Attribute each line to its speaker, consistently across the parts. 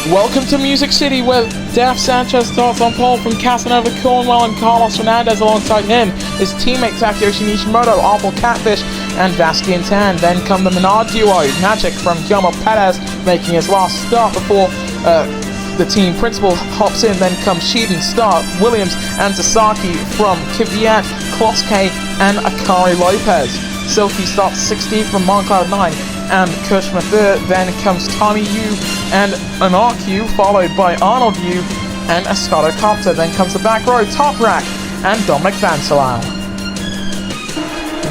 Speaker 1: Welcome to Music City, where Daf Sanchez starts on pole from Casanova Cornwell and Carlos Fernandez alongside him. His teammates Akiyoshi Nishimoto, Awful Catfish, and Bastian Tan. Then come the Menard duo, Magic from Guillermo Perez, making his last start before the team principal hops in. Then come Sheeden, Stark, Williams, and Sasaki from Kvyat, Kloske, and Akari Lopez. Silky starts 16th from Moncloud 9 and Kushma 3rd. Then comes Tommy Yu and Anarq, followed by Arnold Yu and Escato Copter. Then comes the back row, Top Rack, and Dominic Vansalau.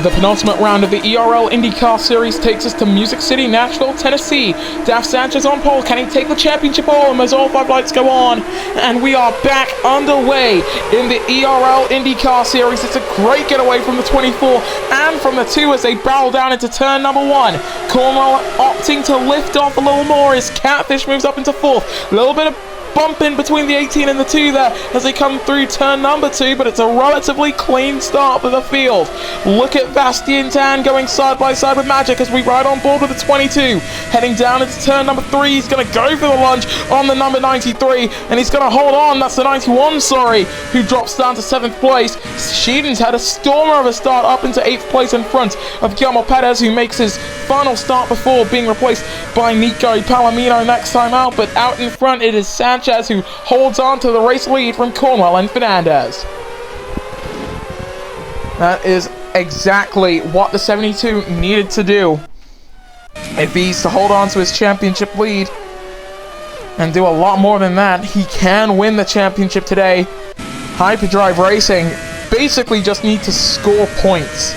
Speaker 1: The penultimate round of the ERL IndyCar Series takes us to Music City, Nashville, Tennessee. Daf Sanchez on pole. Can he take the championship home as all 5 lights go on? And we are back underway in the ERL IndyCar Series. It's a great getaway from the 24 and from the 2 as they barrel down into turn number 1. Cornwell opting to lift off a little more as Catfish moves up into 4th. A little bit of bump in between the 18 and the 2 there as they come through turn number 2, but it's a relatively clean start for the field. Look at Bastian Tan going side by side with Magic as we ride on board with the 22. Heading down into turn number 3, he's going to go for the lunge on the number 93, and he's going to hold on. That's the 91, who drops down to 7th place. Sheeden's had a stormer of a start up into 8th place in front of Guillermo Perez, who makes his final start before being replaced by Nico Palomino next time out. But out in front, it is Sanchez who holds on to the race lead from Cornwell and Fernandez. That is exactly what the 72 needed to do if he's to hold on to his championship lead and do a lot more than that. He can win the championship today. Hyperdrive Racing basically just need to score points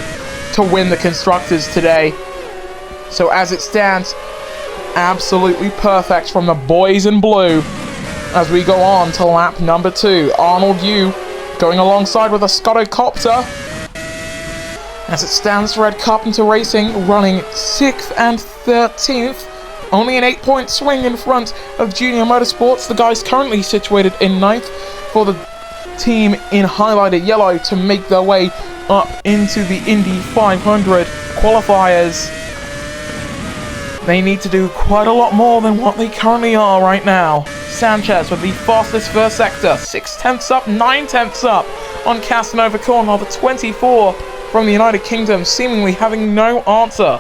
Speaker 1: to win the Constructors today. So as it stands, absolutely perfect from the boys in blue. As we go on to lap number 2, Arnold Yu going alongside with a Scotto Copter. As it stands, Red Carpenter Racing running 6th and 13th. Only an 8-point swing in front of Junior Motorsports. The guys currently situated in 9th for the team in highlighted yellow to make their way up into the Indy 500 qualifiers. They need to do quite a lot more than what they currently are right now. Sanchez with the fastest first sector, 6/10 up, 9/10 up on Casanova Cornwell. The 24 from the United Kingdom seemingly having no answer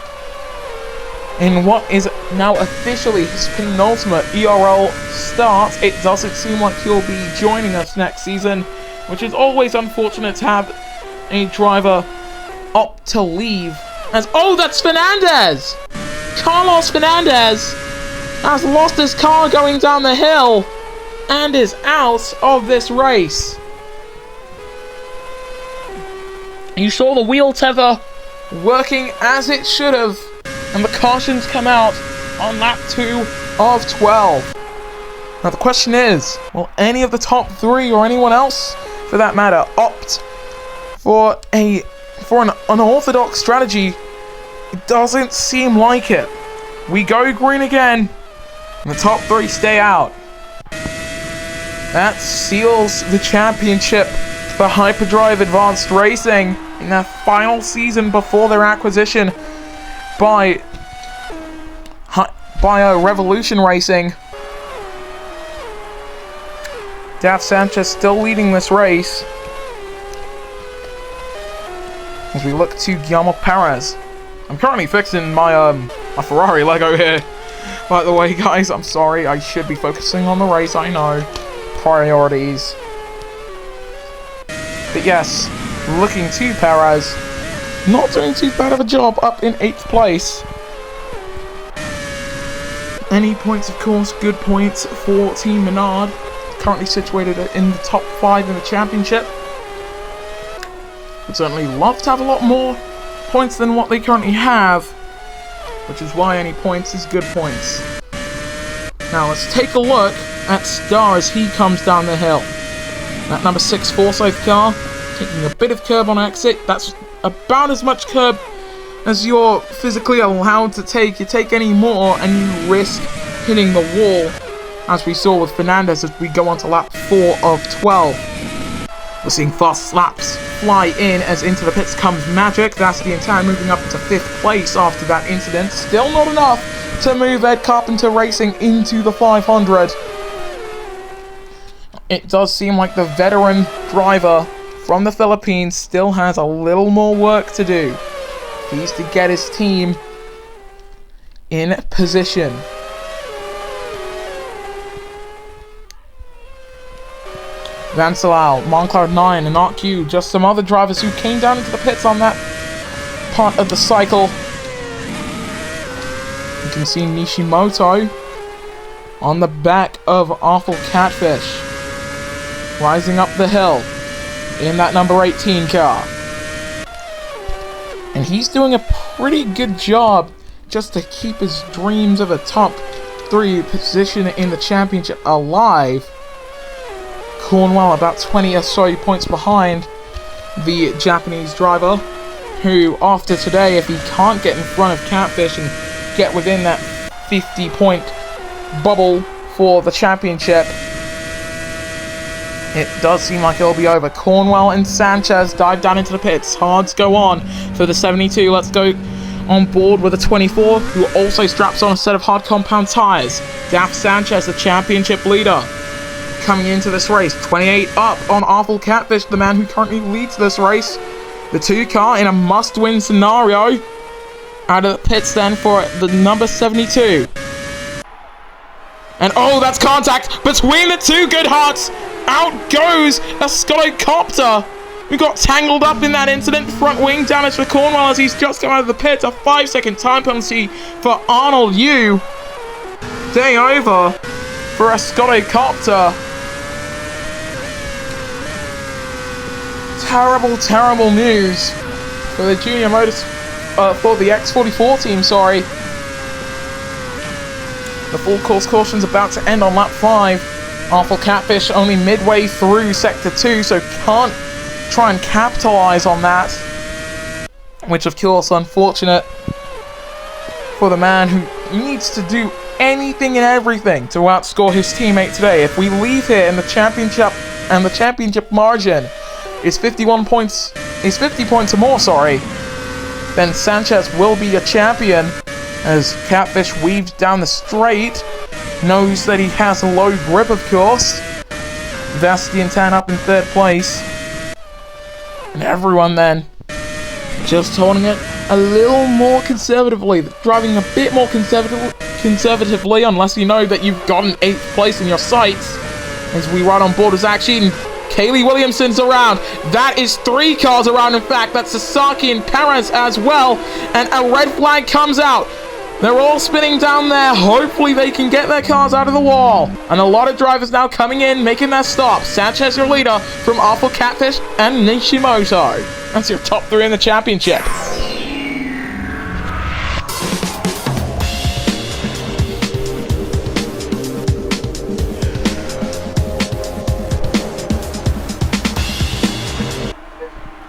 Speaker 1: in what is now officially his penultimate ERL start. It doesn't seem like he'll be joining us next season, which is always unfortunate to have a driver opt to leave. That's Fernandez! Carlos Fernandez has lost his car going down the hill and is out of this race. You saw the wheel tether working as it should have, and the cautions come out on lap 2 of 12. Now the question is, will any of the top 3 or anyone else for that matter opt for an unorthodox strategy? It doesn't seem like it. We go green again, and the top 3 stay out. That seals the championship for Hyperdrive Advanced Racing in their final season before their acquisition by Revolution Racing. Daf Sanchez still leading this race as we look to Guillermo Perez. I'm currently fixing my Ferrari Lego here. By the way, guys, I'm sorry. I should be focusing on the race, I know. Priorities. But yes, looking to Perez. Not doing too bad of a job up in 8th place. Any points, of course, good points for Team Menard. Currently situated in the top 5 in the championship. Would certainly love to have a lot more points than what they currently have, which is why any points is good points. Now let's take a look at Star as he comes down the hill. That number 6 Forsyth car taking a bit of curb on exit. That's about as much curb as you're physically allowed to take. You take any more and you risk hitting the wall, as we saw with Fernandez as we go on to lap 4 of 12. We're seeing fast laps fly in as into the pits comes Magic. That's the entire moving up to 5th place after that incident. Still not enough to move Ed Carpenter Racing into the 500. it does seem like the veteran driver from the Philippines still has a little more work to do. He's to get his team in position. Vancelal, Monclar 9, and RQ, just some other drivers who came down into the pits on that part of the cycle. You can see Nishimoto on the back of Awful Catfish, rising up the hill in that number 18 car. And he's doing a pretty good job just to keep his dreams of a top 3 position in the championship alive. Cornwell about 20 or so points behind the Japanese driver, who after today, if he can't get in front of Catfish and get within that 50-point bubble for the championship, it does seem like it'll be over. Cornwell and Sanchez dive down into the pits. Hards go on for the 72. Let's go on board with a 24, who also straps on a set of hard compound tires. Daph Sanchez, the championship leader, coming into this race. 28 up on Awful Catfish, the man who currently leads this race. The 2 car in a must-win scenario. Out of the pits then for the number 72. And oh, that's contact between the 2 good hearts. Out goes a Scotocopter, who got tangled up in that incident. Front wing damage for Cornwell as he's just come out of the pit. A 5-second time penalty for Arnold Yu. Day over for a Scotocopter. Terrible, terrible news for the junior motors, for the X44 team, sorry. The full course caution's about to end on lap 5. Awful Catfish only midway through sector 2, so can't try and capitalize on that. Which, of course, unfortunate for the man who needs to do anything and everything to outscore his teammate today. If we leave here in the championship, and the championship margin is 50 points or more, then Sanchez will be a champion as Catfish weaves down the straight. Knows that he has a low grip, of course. Vastian Tan up in 3rd place. And everyone then just holding it a little more conservatively, driving a bit more conservatively, unless you know that you've got an 8th place in your sights. As we ride on board as action, Kaylee Williamson's around. That is 3 cars around, in fact. That's Sasaki and Perez as well. And a red flag comes out. They're all spinning down there. Hopefully they can get their cars out of the wall. And a lot of drivers now coming in, making their stop. Sanchez, your leader, from Awful Catfish and Nishimoto. That's your top 3 in the championship.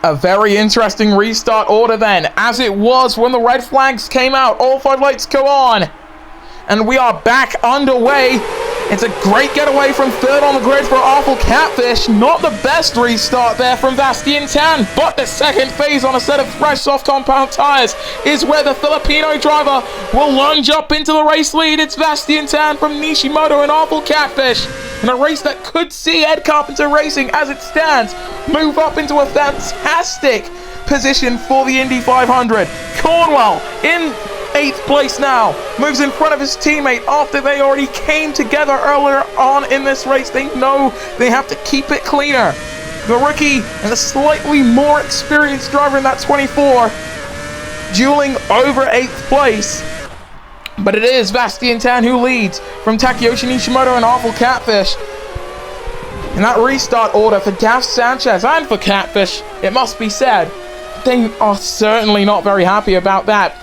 Speaker 1: A very interesting restart order then, as it was when the red flags came out. All 5 lights go on, and we are back underway. It's a great getaway from 3rd on the grid for Awful Catfish. Not the best restart there from Vastian Tan, but the 2nd phase on a set of fresh soft compound tires is where the Filipino driver will lunge up into the race lead. It's Vastian Tan from Nishimoto and Awful Catfish in a race that could see Ed Carpenter Racing, as it stands, move up into a fantastic position for the Indy 500. Cornwell in 8th place now, moves in front of his teammate after they already came together earlier on in this race. They know they have to keep it cleaner. The rookie and the slightly more experienced driver in that 24 dueling over 8th place. But it is Vastian Tan who leads from Takeyoshi Nishimoto and Awful Catfish. In that restart order for Daph Sanchez and for Catfish, it must be said, they are certainly not very happy about that.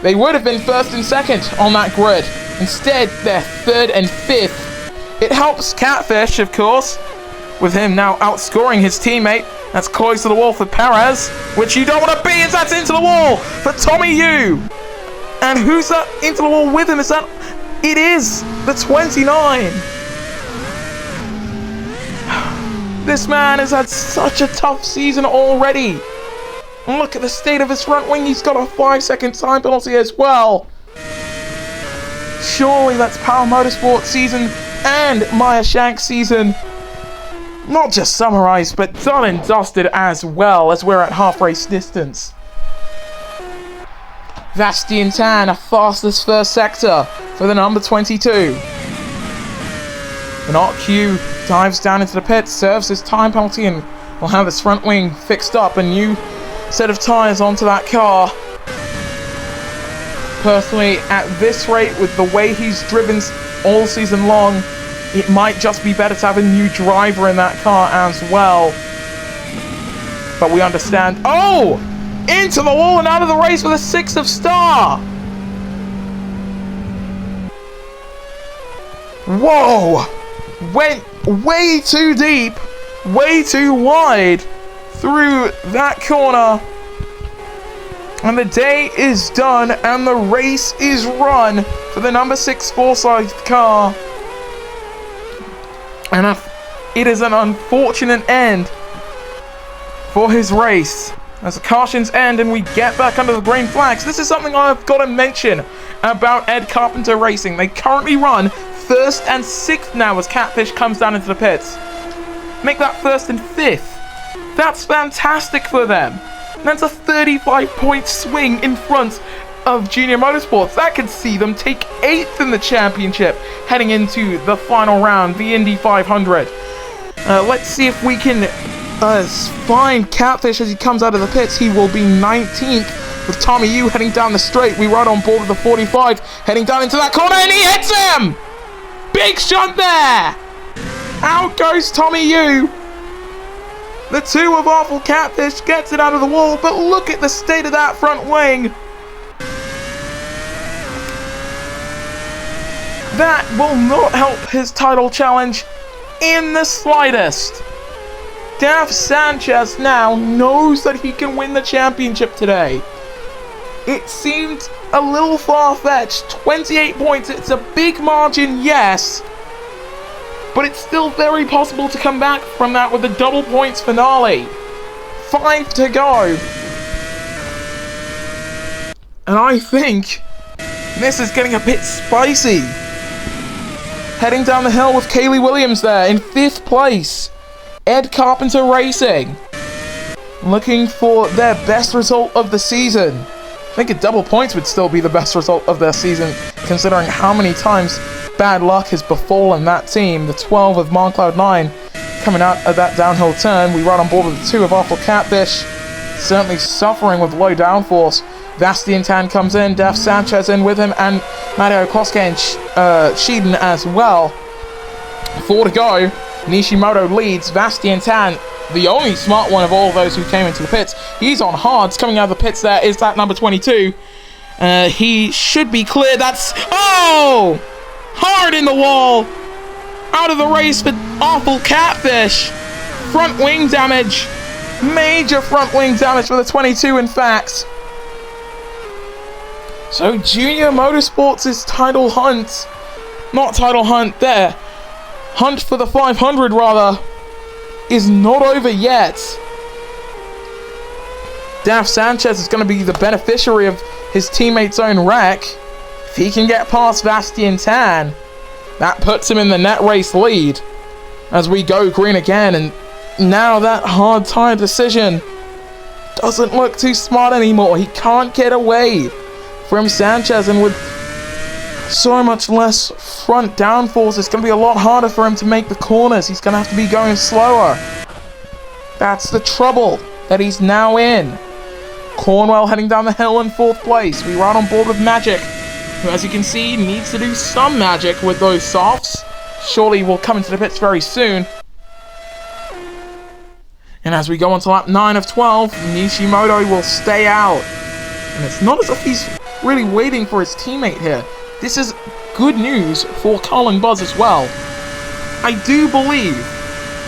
Speaker 1: They would have been 1st and 2nd on that grid. Instead, they're 3rd and 5th. It helps Catfish, of course, with him now outscoring his teammate. That's close to the wall for Perez, which you don't want to be, as that's into the wall for Tommy Yu. And who's that into the wall with him? It is the 29. This man has had such a tough season already. And look at the state of his front wing. He's got a 5-second time penalty as well. Surely that's Power Motorsport season and Maya Shank season not just summarized, but done and dusted as well, as we're at half race distance. Vasti Tan, fastest first sector for the number 22. Bernard Q dives down into the pit, serves his time penalty, and will have his front wing fixed up. A new set of tyres onto that car. Personally, at this rate, with the way he's driven all season long, it might just be better to have a new driver in that car as well. But we understand. Oh! Into the wall and out of the race for the 6th of Star! Whoa! Went way too deep, way too wide through that corner. And the day is done and the race is run for the number 6 Forsyth car. And it is an unfortunate end for his race. As the cautions end and we get back under the green flags, this is something I've got to mention about Ed Carpenter Racing. They currently run 1st and 6th now as Catfish comes down into the pits. Make that 1st and 5th. That's fantastic for them. That's a 35-point swing in front of Junior Motorsports. That could see them take 8th in the championship heading into the final round, the Indy 500. Let's see if we can find Catfish as he comes out of the pits. He will be 19th with Tommy Yu heading down the straight. We ride on board with the 45 heading down into that corner and he hits him! Big shot there! Out goes Tommy Yu. The 2 of Awful Catfish gets it out of the wall, but look at the state of that front wing. That will not help his title challenge in the slightest. Daf Sanchez now knows that he can win the championship today. It seemed a little far-fetched. 28 points, it's a big margin, yes. But it's still very possible to come back from that with a double points finale. 5 to go. And I think this is getting a bit spicy. Heading down the hill with Kaylee Williams there in 5th place. Ed Carpenter Racing. Looking for their best result of the season. I think a double points would still be the best result of their season, considering how many times bad luck has befallen that team. The 12 of Moncloud 9 coming out of that downhill turn. We ride on board with the 2 of Awful Catfish, certainly suffering with low downforce. Vasti Tan comes in, Def Sanchez in with him, and Mario Koske and Sheeden as well. 4 to go. Nishimoto leads. Vasti Tan, the only smart one of all of those who came into the pits. He's on hards. Coming out of the pits there is that number 22. He should be clear. That's... Oh! Hard in the wall. Out of the race for Awful Catfish. Front wing damage. Major front wing damage for the 22, in fact. So Junior Motorsports' title hunt, not title hunt there, hunt for the 500 rather, is not over yet. Daf Sanchez is going to be the beneficiary of his teammate's own wreck. If he can get past Vasti Tan, that puts him in the net race lead as we go green again. And now that hard tire decision doesn't look too smart anymore. He can't get away from Sanchez, and with so much less front downforce, it's going to be a lot harder for him to make the corners. He's going to have to be going slower. That's the trouble that he's now in. Cornwell heading down the hill in 4th place. We ride on board with Magic, who, as you can see, needs to do some magic with those softs. Surely will come into the pits very soon. And as we go on to lap 9 of 12, Nishimoto will stay out. And it's not as if he's really waiting for his teammate here. This is good news for Colin Buzz as well. I do believe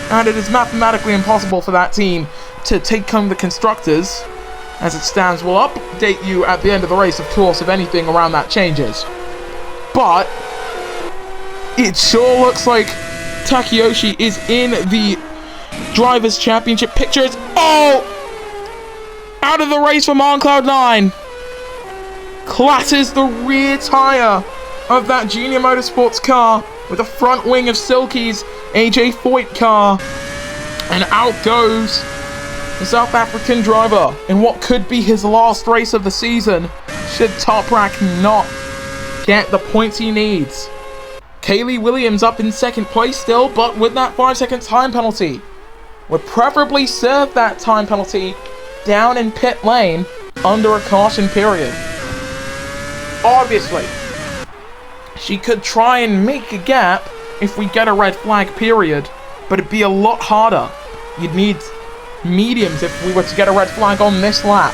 Speaker 1: that it is mathematically impossible for that team to take home the constructors. As it stands, we'll update you at the end of the race, of course, if anything around that changes. But it sure looks like Takeyoshi is in the Drivers' Championship pictures. Oh! Out of the race from Moncloud 9. Clatters the rear tire of that Junior Motorsports car with the front wing of Silky's AJ Foyt car. And out goes the South African driver in what could be his last race of the season, should Toprak not get the points he needs. Kaylee Williams up in second place still, but with that 5-second time penalty. Would preferably serve that time penalty down in pit lane under a caution period. Obviously, she could try and make a gap if we get a red flag period, but it'd be a lot harder. You'd need mediums if we were to get a red flag on this lap.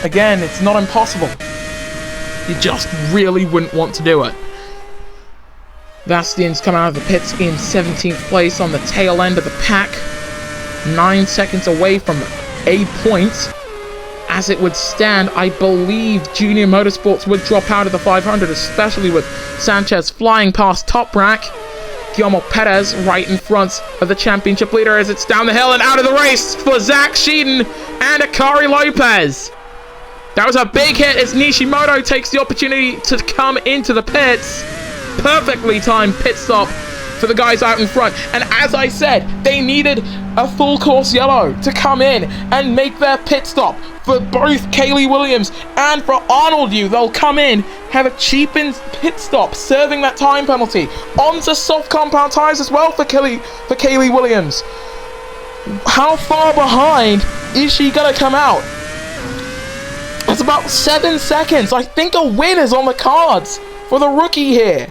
Speaker 1: Again, it's not impossible. You just really wouldn't want to do it. Bastian's come out of the pits in 17th place on the tail end of the pack. 9 seconds away from a point. As it would stand, I believe Junior Motorsports would drop out of the 500, especially with Sanchez flying past Toprak. Guillermo Perez right in front of the championship leader as it's down the hill and out of the race for Zach Sheeden and Akari Lopez. That was a big hit as Nishimoto takes the opportunity to come into the pits. Perfectly timed pit stop for the guys out in front. And as I said, they needed a full course yellow to come in and make their pit stop. For both Kaylee Williams and for Arnold Yu, they'll come in, have a cheapened pit stop, serving that time penalty. Onto soft compound tires as well for Kaylee Williams. How far behind is she going to come out? It's about 7 seconds. I think a win is on the cards for the rookie here.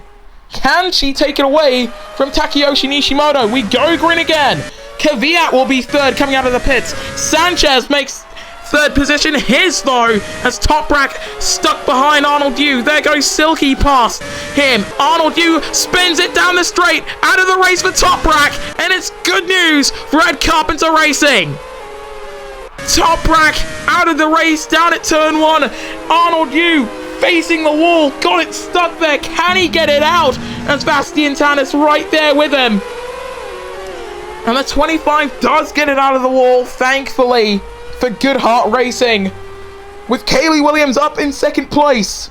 Speaker 1: Can she take it away from Takayoshi Nishimoto? We go green again. Kvyat will be third coming out of the pits. Sanchez makes third position. His, though, as Toprak stuck behind Arnold Yu. There goes Silky past him. Arnold Yu spins it down the straight. Out of the race for Toprak. And it's good news for Ed Carpenter Racing. Toprak out of the race down at turn 1. Arnold Yu facing the wall, got it stuck there. Can he get it out? As Bastian Tannis right there with him. And the 25 does get it out of the wall, thankfully, for Good Heart Racing, with Kaylee Williams up in second place.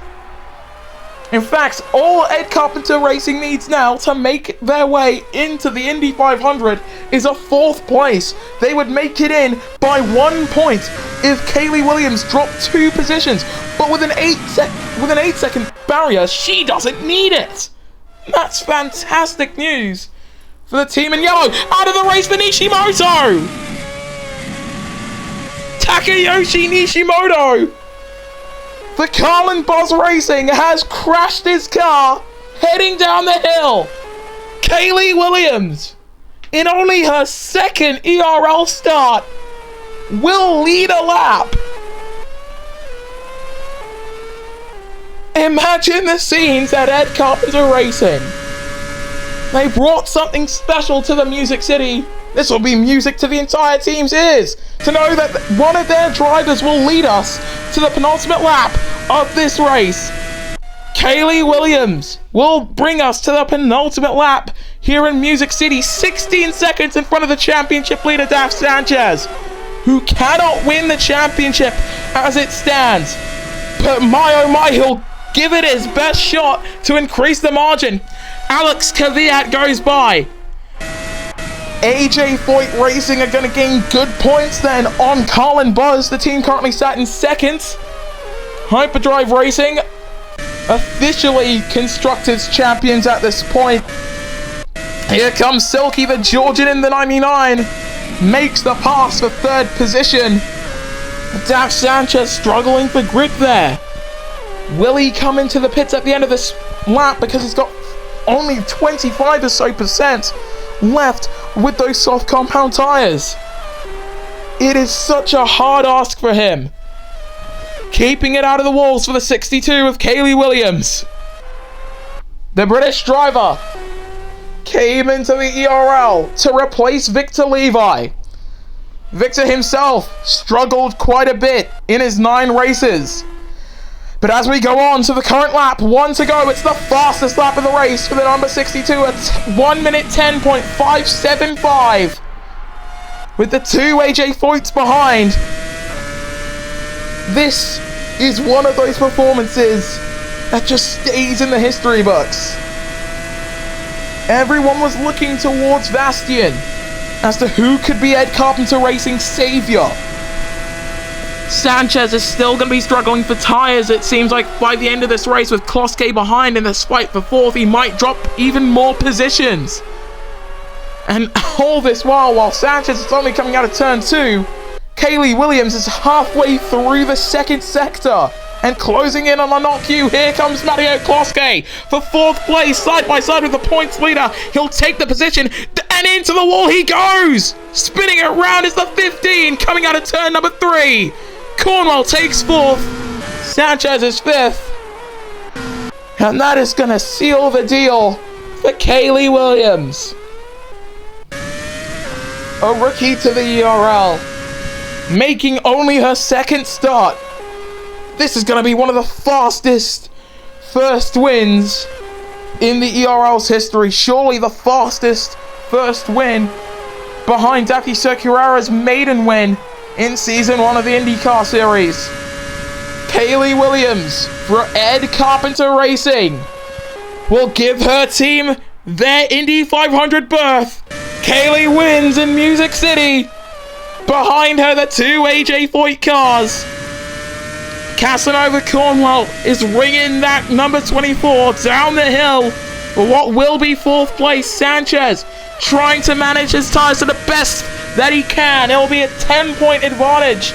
Speaker 1: In fact, all Ed Carpenter Racing needs now to make their way into the Indy 500 is a 4th place. They would make it in by 1 point if Kaylee Williams dropped 2 positions. But with an 8-second barrier, she doesn't need it. That's fantastic news for the team in yellow. Out of the race for Nishimoto. Takayoshi Nishimoto for Carlin Buzz Racing has crashed his car heading down the hill. Kaylee Williams, in only her 2nd ERL start, will lead a lap. Imagine the scenes at Ed Carpenter Racing. They brought something special to the Music City. This will be music to the entire team's ears to know that one of their drivers will lead us to the penultimate lap of this race. Kaylee Williams will bring us to the penultimate lap here in Music City, 16 seconds in front of the championship leader Daf Sanchez, who cannot win the championship as it stands. But my oh my, he'll give it his best shot to increase the margin. Alex Kvyat goes by. AJ Foyt Racing are going to gain good points then on Carlin Buzz. The team currently sat in 2nd. Hyperdrive Racing, officially Constructors champions at this point. Here comes Silky, the Georgian in the 99. Makes the pass for 3rd position. Daf Sanchez struggling for grip there. Will he come into the pits at the end of this lap because he's got only 25 or so percent left with those soft compound tires? It is such a hard ask for him. Keeping it out of the walls for the 62 with Kaylee Williams. The British driver came into the ERL to replace Victor Levi. Victor himself struggled quite a bit in his 9 races. But as we go on to the current lap, 1 to go, it's the fastest lap of the race for the number 62 at 1 minute 10.575. With the 2 AJ Foyts behind. This is one of those performances that just stays in the history books. Everyone was looking towards Bastian as to who could be Ed Carpenter Racing's savior. Sanchez is still going to be struggling for tires. It seems like by the end of this race, with Kloske behind in this fight for fourth, he might drop even more positions. And all this while Sanchez is only coming out of turn 2, Kaylee Williams is halfway through the second sector and closing in on a knock you. Here comes Matteo Kloske for fourth place, side by side with the points leader. He'll take the position, and into the wall he goes. Spinning it around is the 15, coming out of turn number 3. Cornwell takes fourth. Sanchez is fifth. And that is going to seal the deal for Kaylee Williams. A rookie to the ERL, making only her second start. This is going to be one of the fastest first wins in the ERL's history. Surely the fastest first win, behind Daki Sekura's maiden win in Season 1 of the IndyCar Series. Kaylee Williams for Ed Carpenter Racing will give her team their Indy 500 berth. Kaylee wins in Music City. Behind her, the two AJ Foyt cars. Casanova Cornwell is ringing that number 24 down the hill for what will be fourth place. Sanchez trying to manage his tires to the best that he can. It will be a 10-point advantage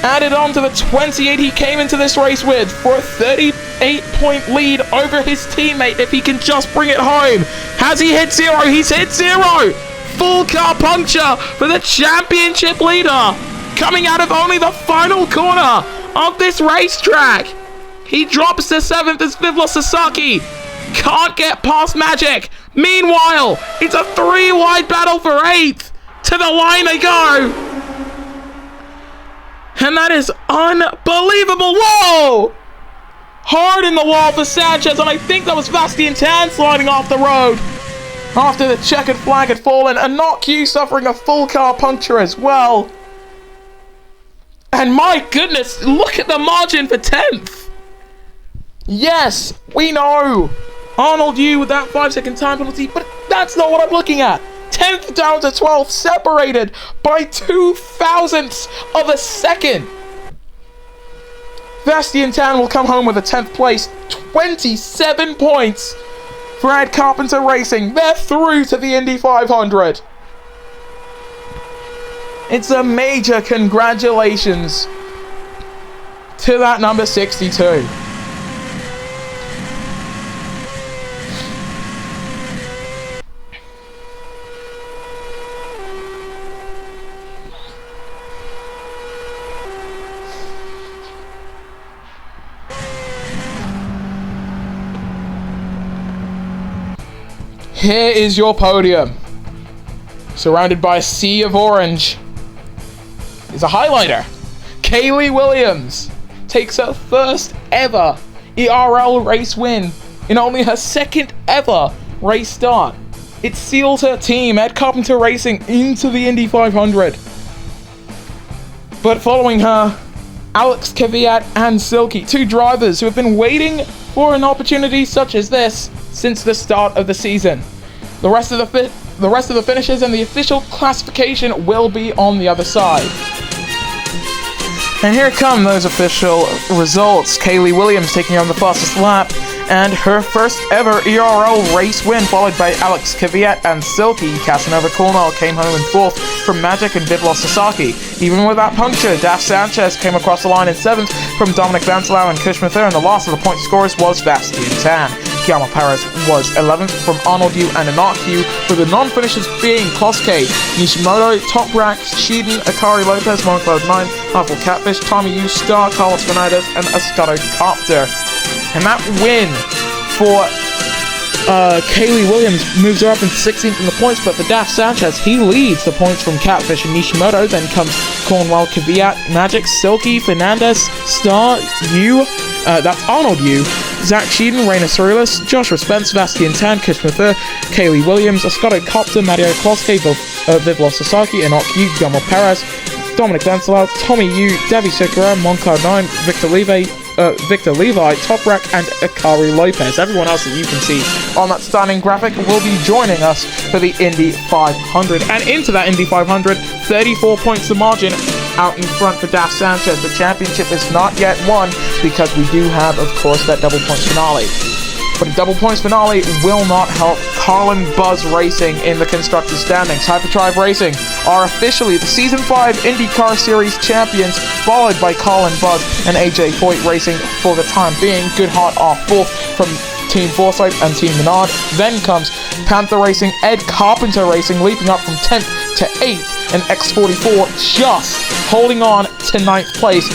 Speaker 1: added on to the 28 he came into this race with, for a 38-point lead over his teammate if he can just bring it home. Has he hit zero? He's hit zero! Full car puncture for the championship leader, coming out of only the final corner of this racetrack. He drops to 7th as Vivla Sasaki can't get past Magic. Meanwhile, it's a 3-wide battle for 8th. To the line they go. And that is unbelievable. Whoa! Hard in the wall for Sanchez, and I think that was Bastian Tan sliding off the road after the checkered flag had fallen, and Not Q suffering a full car puncture as well. And my goodness, look at the margin for 10th. Yes, we know Arnold Yu with that 5-second time penalty, but that's not what I'm looking at. 10th down to 12th, separated by 0.02 of a second. Bastian Tan will come home with a 10th place, 27 points for Ed Carpenter Racing. They're through to the Indy 500. It's a major congratulations to that number 62. Here is your podium. Surrounded by a sea of orange is a highlighter. Kaylee Williams takes her first ever ERL race win in only her second ever race start. It seals her team, Ed Carpenter Racing, into the Indy 500. But following her, Alex Kvyat and Silky, two drivers who have been waiting for an opportunity such as this since the start of the season. The rest of the finishes and the official classification will be on the other side. And here come those official results. Kaylee Williams taking on the fastest lap and her first ever ERL race win, followed by Alex Kvyat and Silky. Casanova Cornwell came home in 4th from Magic and Vivla Sasaki. Even with that puncture, Daf Sanchez came across the line in 7th from Dominic Vancelau and Kush Mather, and the last of the point scorers was Bastian Tan. Guillermo Perez was 11th from Arnold Yu and Anok Yu, with the non-finishers being Kloske, Nishimoto, Toprak, Sheeden, Akari Lopez, Moncloud 9, Hartful Catfish, Tommy Yu, Star, Carlos Fernandez, and Escato Copter. And that win for Kaylee Williams moves her up into 16th in the points, but for Daf Sanchez, he leads the points from Catfish and Nishimoto. Then comes Cornwell, Kvyat, Magic, Silky, Fernandez, Star, Yu, that's Arnold Yu, Zach Sheeden, Raina Cerilis, Joshua Spence, Bastian Tan, Kush Mather, Kaylee Williams, Escato Copter, Matteo Kloske, Vivla Sasaki, Anok Yu, Guillermo Perez, Dominic Vancelau, Tommy Yu, Davi Sekura, Moncloud 9, Victor Leve, Victor Levi, Toprak, and Akari Lopez. Everyone else that you can see on that standing graphic will be joining us for the Indy 500. And into that Indy 500, 34 points the margin out in front for Daf Sanchez. The championship is not yet won because we do have, of course, that double points finale. But a double points finale will not help Carlin Buzz Racing in the constructors standings. Hyperdrive Racing are officially the Season 5 IndyCar Series champions, followed by Colin Buzz and AJ Foyt Racing for the time being. Goodhart are fourth from Team Forsyth and Team Menard. Then comes Panther Racing, Ed Carpenter Racing, leaping up from 10th to 8th, and X44 just holding on to 9th place,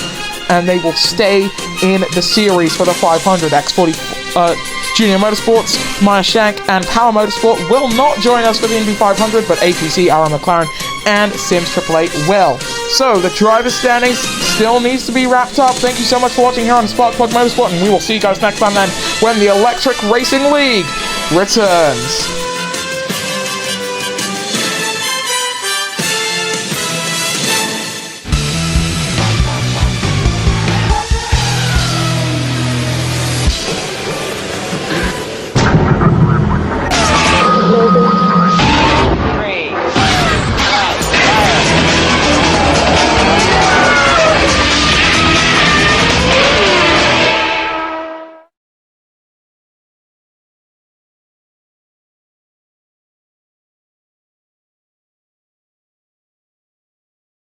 Speaker 1: and they will stay in the series for the 500. X44 Junior Motorsports, Maya Shank, and Power Motorsport will not join us for the Indy 500, but APC, Aaron McLaren, and Sims AAA will. So, the driver standings still needs to be wrapped up. Thank you so much for watching here on Sparkplug Motorsport, and we will see you guys next time then when the Electric Racing League returns.